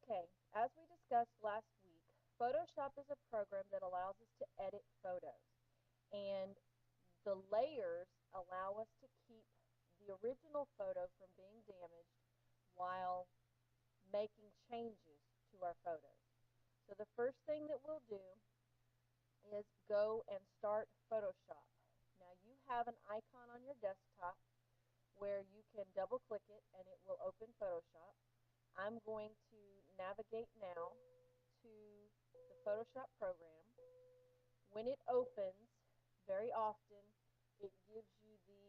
Okay, as we discussed last week, Photoshop is a program that allows us to edit photos. And the layers allow us to keep the original photo from being damaged while making changes to our photos. So the first thing that we'll do is go and start Photoshop. Now you have an icon on your desktop where you can double click it and it will open Photoshop. I'm going to navigate now to the Photoshop program. When it opens, very often it gives you the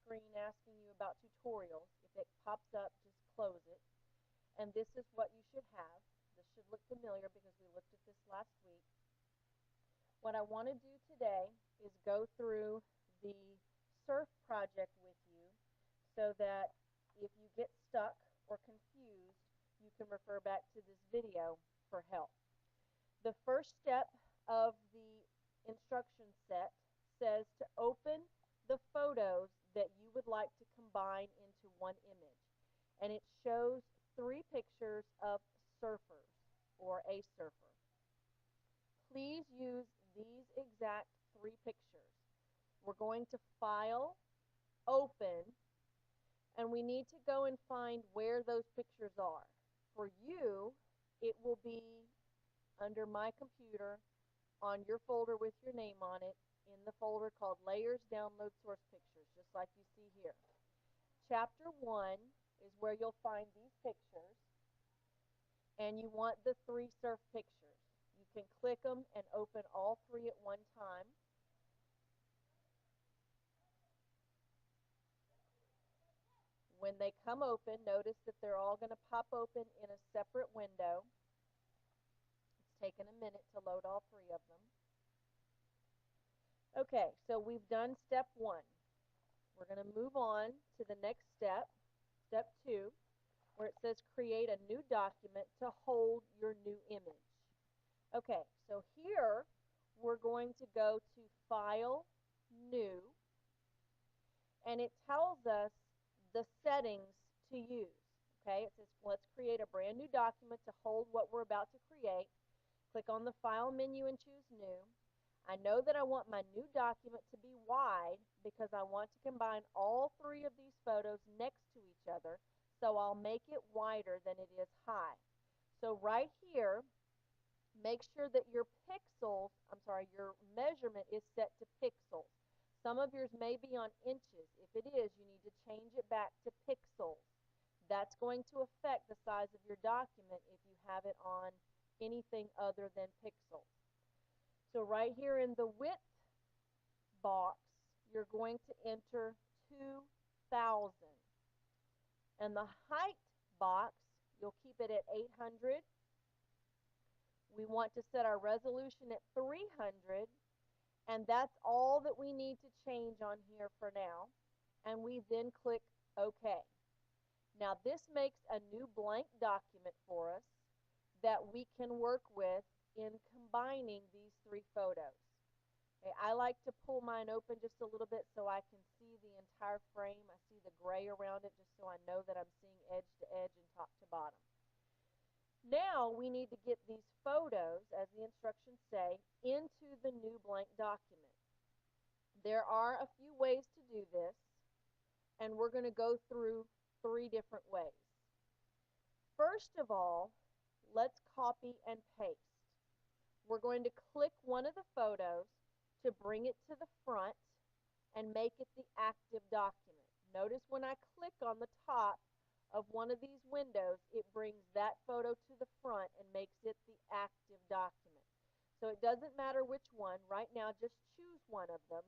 screen asking you about tutorials. If it pops up, just close it. And this is what you should have. This should look familiar because we looked at this last week. What I want to do today is go through the surf project with you so that if you get stuck or confused, you can refer back to this video for help. The first step of the instruction set says to open the photos that you would like to combine into one image. And it shows three pictures of surfers or a surfer. Please use these exact three pictures. We're going to File, Open, and we need to go and find where those pictures are. For you, it will be under My Computer on your folder with your name on it in the folder called Layers Download Source Pictures, just like you see here. Chapter 1 is where you'll find these pictures, and you want the three surf pictures. You can click them and open all three at one time. When they come open, notice that they're all going to pop open in a separate window. It's taken a minute to load all three of them. Okay, so we've done step 1. We're going to move on to the next step, step 2, where it says create a new document to hold your new image. Okay, so here we're going to go to File, New, and it tells us the settings to use. Okay, it says let's create a brand new document to hold what we're about to create. Click on the File menu and choose New. I know that I want my new document to be wide because I want to combine all three of these photos next to each other, so I'll make it wider than it is high. So right here, make sure that your your measurement is set to pixels. Some of yours may be on inches. If it is, you need to change it back to pixels. That's going to affect the size of your document if you have it on anything other than pixels. So right here in the width box, you're going to enter 2,000. And the height box, you'll keep it at 800. We want to set our resolution at 300, and that's all that we need to change on here for now. And we then click OK. Now this makes a new blank document for us that we can work with in combining these three photos. Okay, I like to pull mine open just a little bit so I can see the entire frame. I see the gray around it just so I know that I'm seeing edge to edge and top to bottom. Now we need to get these photos, as the instructions say, into the new blank document. There are a few ways to do this, and we're going to go through 3 different ways. First of all, let's copy and paste. We're going to click one of the photos to bring it to the front and make it the active document. Notice when I click on the top of one of these windows, it brings that photo to the front and makes it the active document. So it doesn't matter which one. Right now, just choose one of them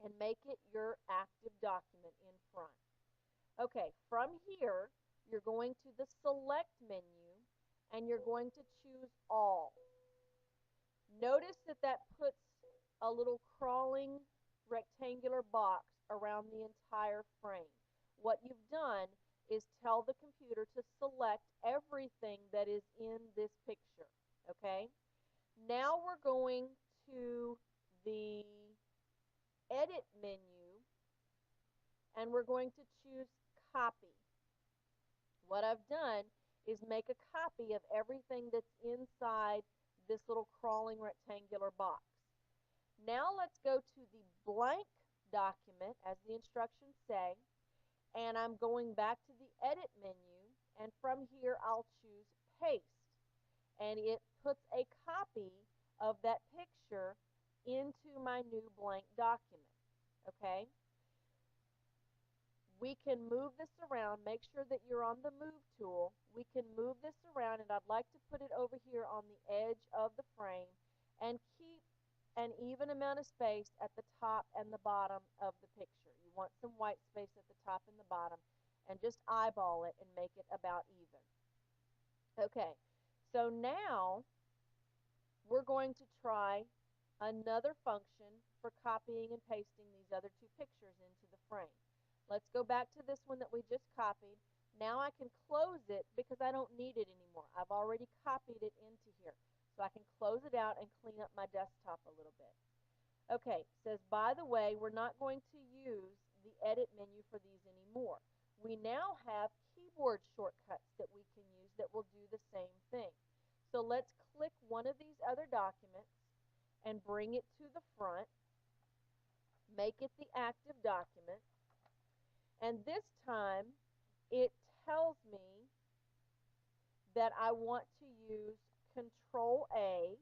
and make it your active document in front. Okay, from here, you're going to the Select menu, and you're going to choose All. Notice that that puts a little crawling rectangular box around the entire frame. What you've done is tell the computer to select everything that is in this picture, okay? Now we're going to the Edit menu, and we're going to choose Copy. What I've done is make a copy of everything that's inside this little crawling rectangular box. Now let's go to the blank document, as the instructions say, and I'm going back to the edit menu, and from here I'll choose paste, and it puts a copy of that picture into my new blank document. Okay? We can move this around. Make sure that you're on the move tool. We can move this around, and I'd like to put it over here on the edge of the frame and keep an even amount of space at the top and the bottom of the picture. You want some white space at the top and the bottom, and just eyeball it and make it about even. Okay, so now we're going to try another function for copying and pasting these other two pictures into the frame. Let's go back to this one that we just copied. Now I can close it because I don't need it anymore. I've already copied it into here. So I can close it out and clean up my desktop a little bit. Okay, it says, by the way, we're not going to use the edit menu for these anymore. We now have keyboard shortcuts that we can use that will do the same thing. So let's click one of these other documents and bring it to the front. Make it the active document. And this time, it tells me that I want to use Control A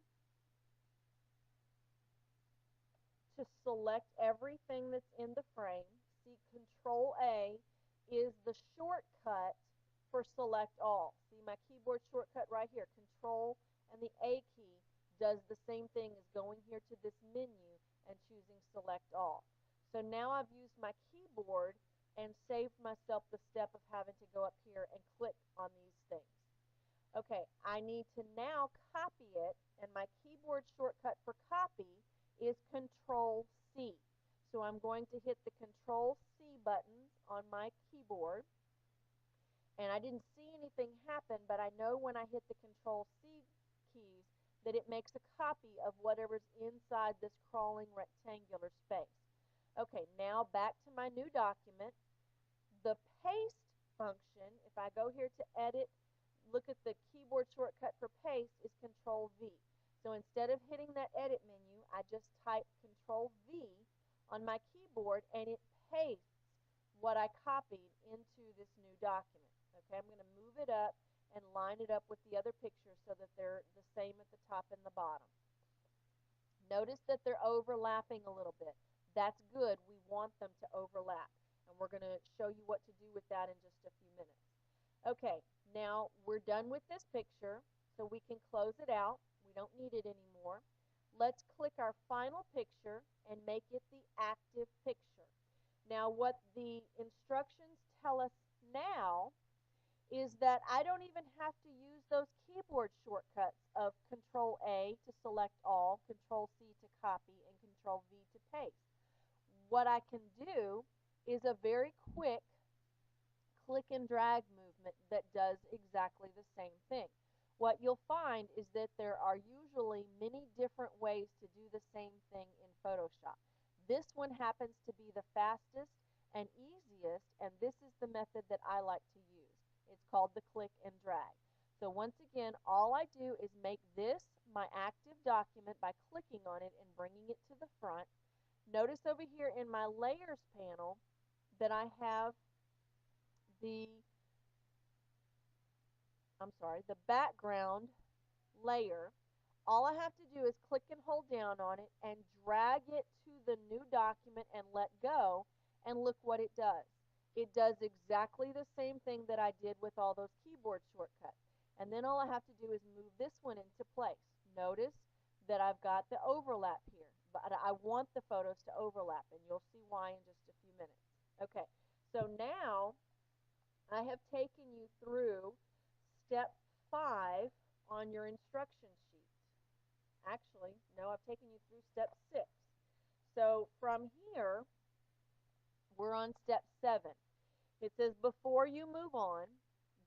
to select everything that's in the frame. See, Control A is the shortcut for select all. See my keyboard shortcut right here, Control and the A key does the same thing as going here to this menu and choosing select all. So now I've used my keyboard and saved myself the step of having to go up here and click on these things. Okay, I need to now copy it, and my keyboard shortcut for copy is Control C. So I'm going to hit the Control C buttons on my keyboard, and I didn't see anything happen, but I know when I hit the Control C keys that it makes a copy of whatever's inside this crawling rectangular space. Okay, now back to my new document. The paste function, if I go here to edit, look at the keyboard shortcut for paste is Control V. So instead of hitting that edit menu, I just type Control V on my keyboard and it pastes what I copied into this new document. Okay, I'm going to move it up and line it up with the other pictures so that they're the same at the top and the bottom. Notice that they're overlapping a little bit. That's good. We want them to overlap. And we're going to show you what to do with that in just a few minutes. Okay, now we're done with this picture, so we can close it out. We don't need it anymore. Let's click our final picture and make it the active picture. Now what the instructions tell us now is that I don't even have to use those keyboard shortcuts of Control A to select all, Control C to copy, and Control V to paste. What I can do is a very quick click and drag movement that does exactly the same thing. What you'll find is that there are usually many different ways to do the same thing in Photoshop. This one happens to be the fastest and easiest, and this is the method that I like to use. It's called the click and drag. So once again, all I do is make this my active document by clicking on it and bringing it to the front. Notice over here in my layers panel that I have the the background layer. All I have to do is click and hold down on it and drag it to the new document and let go, and look what it does. It does exactly the same thing that I did with all those keyboard shortcuts. And then all I have to do is move this one into place. Notice that I've got the overlap here, but I want the photos to overlap, and you'll see why in just a few minutes. Okay, so now I have taken you through step 5 on your instruction sheet. Actually, no, I've taken you through step 6. So from here, we're on step 7. It says before you move on,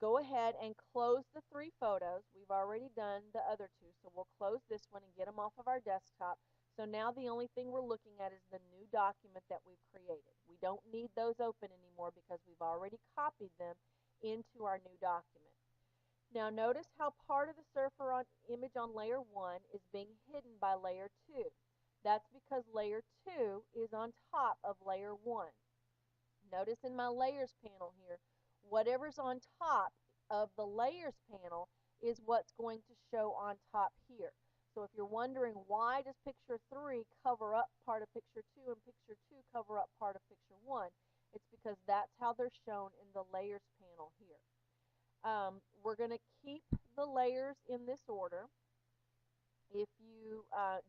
go ahead and close the 3 photos. We've already done the other 2, so we'll close this one and get them off of our desktop. So now the only thing we're looking at is the new document that we've created. We don't need those open anymore because we've already copied them into our new document. Now notice how part of the surfer image on layer 1 is being hidden by layer 2. That's because layer 2 is on top of layer 1. Notice in my layers panel here, whatever's on top of the layers panel is what's going to show on top here. So if you're wondering why does picture 3 cover up part of picture 2 and picture 2 cover up part of picture 1, it's because that's how they're shown in the layers panel here. We're going to keep the layers in this order. If you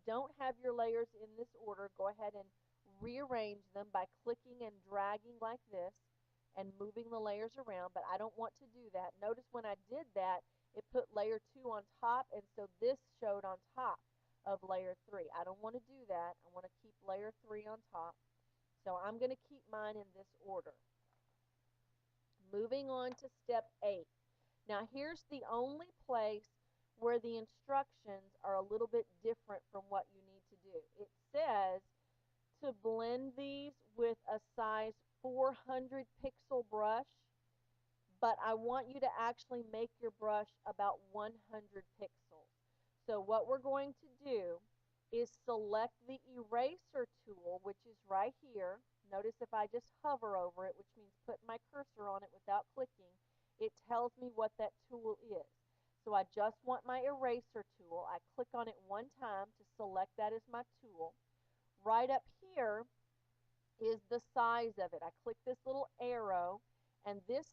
don't have your layers in this order, go ahead and rearrange them by clicking and dragging like this and moving the layers around, but I don't want to do that. Notice when I did that, it put layer 2 on top, and so this showed on top of layer 3. I don't want to do that. I want to keep layer 3 on top. So I'm going to keep mine in this order. Moving on to step 8. Now here's the only place where the instructions are a little bit different from what you need to do. It says to blend these with a size 400 pixel brush, but I want you to actually make your brush about 100 pixels. So what we're going to do is select the eraser tool, which is right here. Notice if I just hover over it, which means put my cursor on it without clicking, it tells me what that tool is. So I just want my eraser tool. I click on it one time to select that as my tool. Right up here is the size of it. I click this little arrow, and this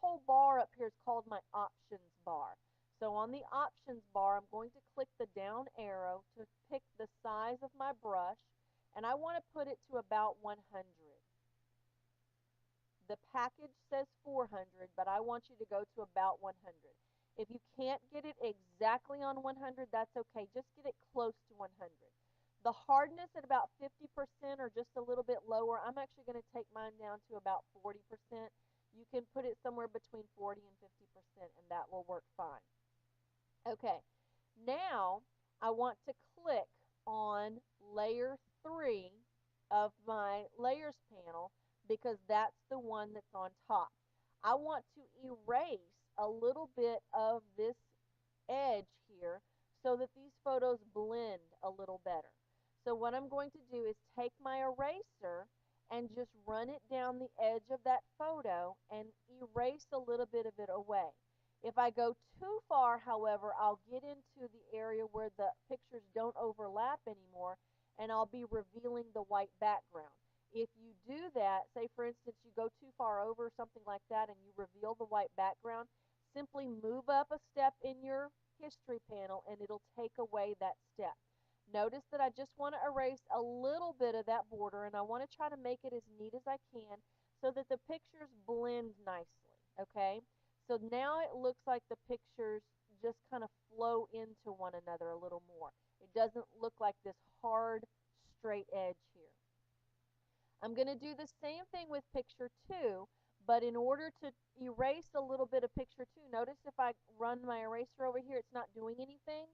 whole bar up here is called my options bar. So on the options bar, I'm going to click the down arrow to pick the size of my brush, and I want to put it to about 100. The package says 400, but I want you to go to about 100. If you can't get it exactly on 100, that's okay. Just get it close to 100. The hardness at about 50% or just a little bit lower, I'm actually going to take mine down to about 40%. You can put it somewhere between 40 and 50%, and that will work fine. Okay, now I want to click on layer 3 of my layers panel because that's the one that's on top. I want to erase a little bit of this edge here so that these photos blend a little better. So what I'm going to do is take my eraser and just run it down the edge of that photo and erase a little bit of it away. If I go too far, however, I'll get into the area where the pictures don't overlap anymore, and I'll be revealing the white background. If you do that, say for instance you go too far over or something like that and you reveal the white background, simply move up a step in your history panel and it'll take away that step. Notice that I just want to erase a little bit of that border, and I want to try to make it as neat as I can so that the pictures blend nicely, okay? So now it looks like the pictures just kind of flow into one another a little more. It doesn't look like this hard, straight edge here. I'm going to do the same thing with picture 2, but in order to erase a little bit of picture 2, notice if I run my eraser over here, it's not doing anything.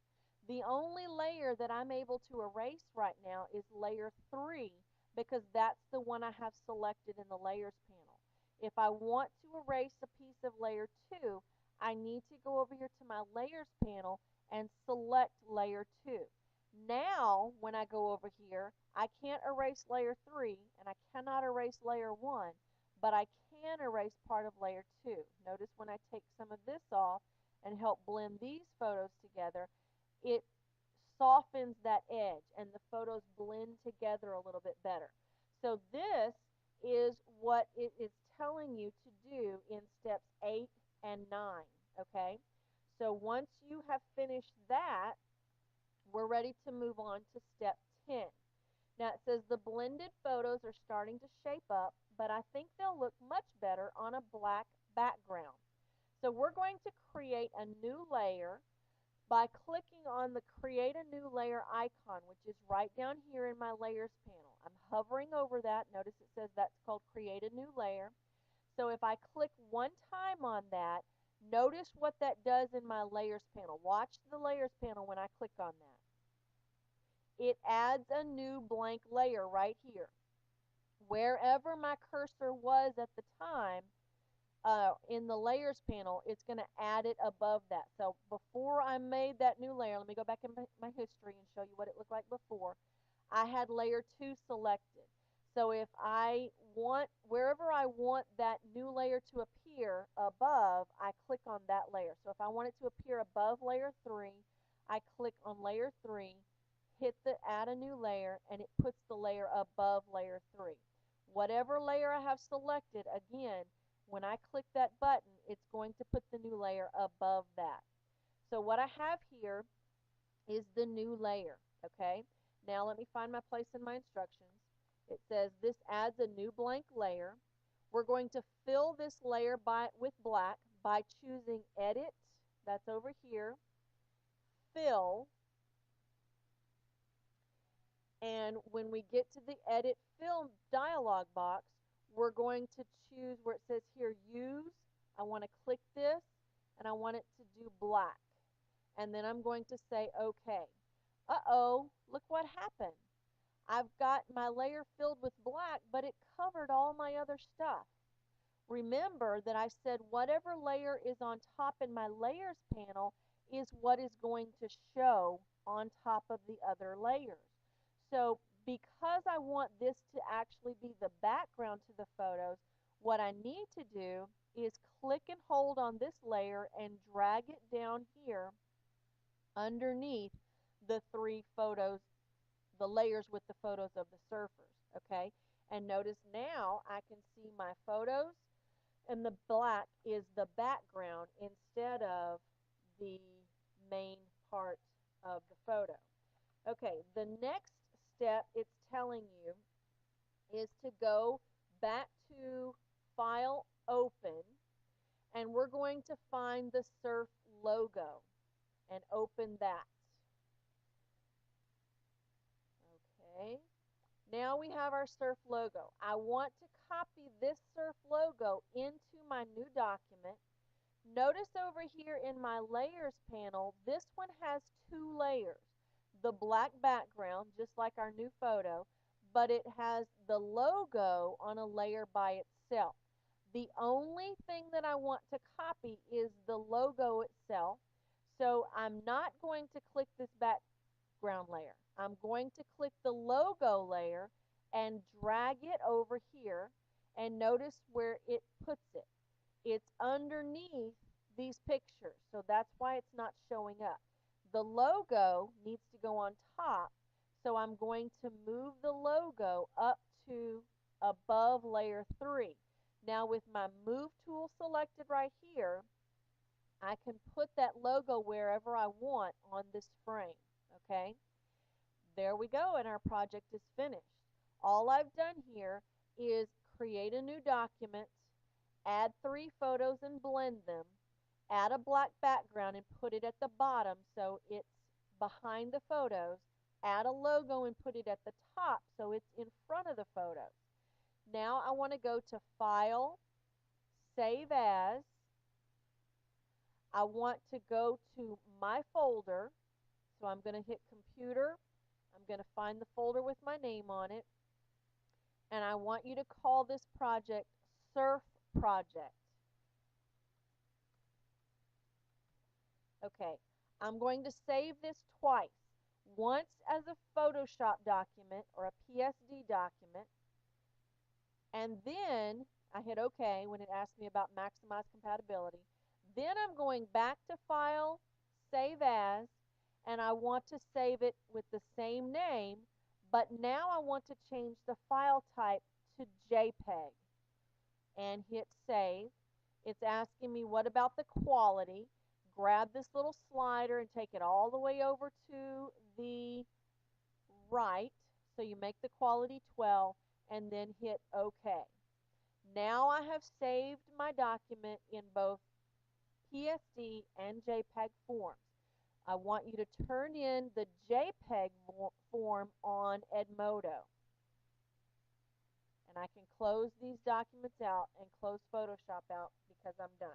The only layer that I'm able to erase right now is layer 3 because that's the one I have selected in the layers panel. If I want to erase a piece of layer 2, I need to go over here to my layers panel and select layer 2. Now, when I go over here, I can't erase layer 3 and I cannot erase layer 1, but I can erase part of layer 2. Notice when I take some of this off and help blend these photos together, it softens that edge and the photos blend together a little bit better. So this is what it is telling you to do in steps 8 and 9, okay? So once you have finished that, we're ready to move on to step 10. Now it says the blended photos are starting to shape up, but I think they'll look much better on a black background. So we're going to create a new layer by clicking on the create a new layer icon, which is right down here in my layers panel. I'm hovering over that. Notice it says that's called create a new layer. So if I click one time on that, notice what that does in my layers panel. Watch the layers panel when I click on that. It adds a new blank layer right here. Wherever my cursor was at the time, in the layers panel, it's going to add it above that. So before I made that new layer, let me go back in my history and show you what it looked like before. I had layer 2 selected. So if I want, wherever I want that new layer to appear above, I click on that layer. So if I want it to appear above layer 3, I click on layer 3, hit the add a new layer, and it puts the layer above layer 3. Whatever layer I have selected, again, when I click that button, it's going to put the new layer above that. So what I have here is the new layer, okay? Now let me find my place in my instructions. It says this adds a new blank layer. We're going to fill this layer with black by choosing Edit, that's over here, Fill, and when we get to the Edit Fill dialog box, we're going to choose where it says here Use. I want to click this, and I want it to do black. And then I'm going to say OK. Uh-oh, look what happened. I've got my layer filled with black, but it covered all my other stuff. Remember that I said whatever layer is on top in my layers panel is what is going to show on top of the other layers. So because I want this to actually be the background to the photos, what I need to do is click and hold on this layer and drag it down here underneath the 3 photos, the layers with the photos of the surfers, okay? And notice now I can see my photos, and the black is the background instead of the main part of the photo. Okay, the next step it's telling you is to go back to File, Open, and we're going to find the surf logo and open that. Okay, now we have our surf logo. I want to copy this surf logo into my new document. Notice over here in my layers panel, this one has 2 layers. The black background, just like our new photo, but it has the logo on a layer by itself. The only thing that I want to copy is the logo itself. So I'm not going to click this background layer. I'm going to click the logo layer and drag it over here, and notice where it puts it. It's underneath these pictures, so that's why it's not showing up. The logo needs to go on top, so I'm going to move the logo up to above layer 3. Now with my move tool selected right here, I can put that logo wherever I want on this frame, okay? There we go, and our project is finished. All I've done here is create a new document, add 3 photos and blend them, add a black background and put it at the bottom so it's behind the photos, add a logo and put it at the top so it's in front of the photos. Now I want to go to File, Save As. I want to go to my folder, so I'm going to hit Computer. I'm going to find the folder with my name on it, and I want you to call this project Surf Project. Okay, I'm going to save this twice. Once as a Photoshop document or a PSD document, and then I hit OK when it asked me about maximize compatibility. Then I'm going back to File, Save As, and I want to save it with the same name, but now I want to change the file type to JPEG and hit Save. It's asking me what about the quality. Grab this little slider and take it all the way over to the right, so you make the quality 12, and then hit OK. Now I have saved my document in both PSD and JPEG forms. I want you to turn in the JPEG form on Edmodo. And I can close these documents out and close Photoshop out because I'm done.